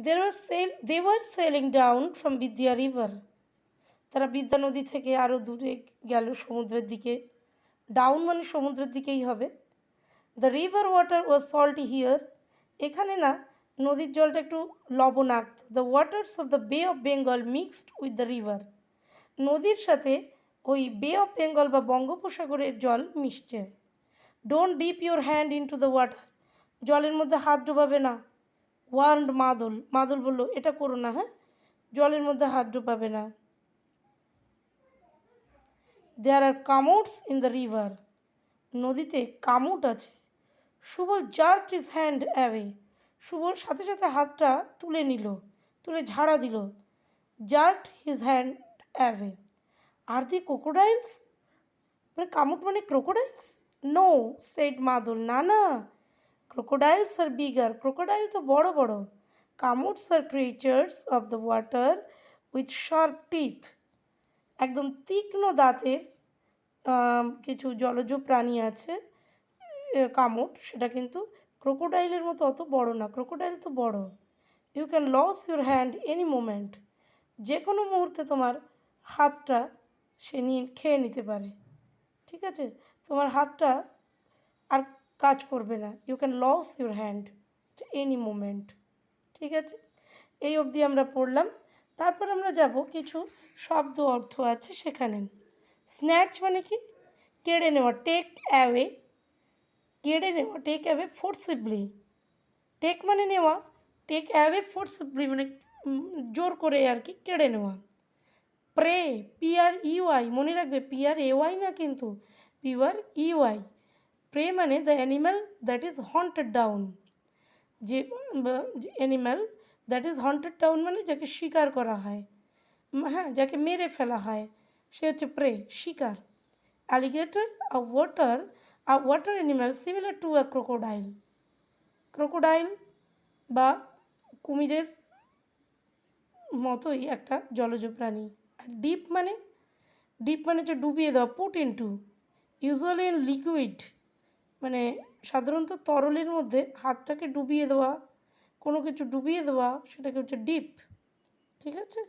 they were sailing down from Vidya river. তারা বিদ্যা নদী থেকে আরও দূরে গেল সমুদ্রের দিকে। ডাউন মানে সমুদ্রের দিকেই হবে। The river water was salty here. এখানে না নদীর জলটা একটু লবণাক্ত। দ্য ওয়াটার্স অফ দ্য বে of Bengal mixed with the river. নদীর সাথে ওই বে অফ বেঙ্গল বা বঙ্গোপসাগরের জল মিশছে। Don't deep your hand into the water. জলের মধ্যে হাত ডোবাবে না। ওয়ার্নড মাদল। মাদল বলল এটা করো না, হ্যাঁ, জলের মধ্যে হাত ডোবাবে না। There are kamuts in the river. নদীতে কামুট আছে। Subal jerked his hand away. Subal সাথে সাথে হাতটা তুলে নিল, তুলে ঝাড়া দিল। Jerked his hand away. আর দি ক্রোকোডাইলস, মানে কামুট মানে ক্রোকোডাইলস? নো সেড মাদল, না না, ক্রোকোডাইলস আর বিগার। ক্রোকোডাইল তো বড় বড়। Kamuts are creatures of the water with sharp teeth. একদম তীক্ষ্ণ দাঁতের কিছু জলজ প্রাণী আছে কামুট, সেটা কিন্তু ক্রোকোডাইলের মতো অত বড় না। ক্রোকোডাইল তো বড়। You can lose your hand any moment. যে কোনো মুহূর্তে তোমার হাতটা সে নিয়ে খেয়ে নিতে পারে। ঠিক আছে, তোমার হাতটা আর কাজ করবে না। You can lose your hand any moment. ঠিক আছে, এই অবধি আমরা পড়লাম। তারপর আমরা যাব কিছু শব্দ অর্থ আছে সেখানে। স্ন্যাচ মানে কি? কেড়ে নেওয়া। টেক অ্যাওয়ে, কেড়ে নেওয়া। Take away ফোর্সিবলি। টেক মানে নেওয়া, টেক অ্যাওয়ে ফোর্সিবলি মানে জোর করে আর কি, কেড়ে নেওয়া। প্রে, PREY, মনে রাখবে PRAY না কিন্তু, PREY। প্রে মানে the animal that is hunted down. যে animal that is hunted down মানে যাকে শিকার করা হয়, হ্যাঁ, যাকে মেরে ফেলা হয়, সে হচ্ছে প্রে, শিকার। Alligator, a water animal similar to a crocodile. Crocodile বা কুমিরের মতোই একটা জলজ প্রাণী। আর ডিপ মানে হচ্ছে ডুবিয়ে দেওয়া, put into. Usually in liquid মানে সাধারণত তরলের মধ্যে হাতটাকে ডুবিয়ে দেওয়া, কোনো কিছু ডুবিয়ে দেওয়া, সেটাকে হচ্ছে ডিপ। ঠিক আছে।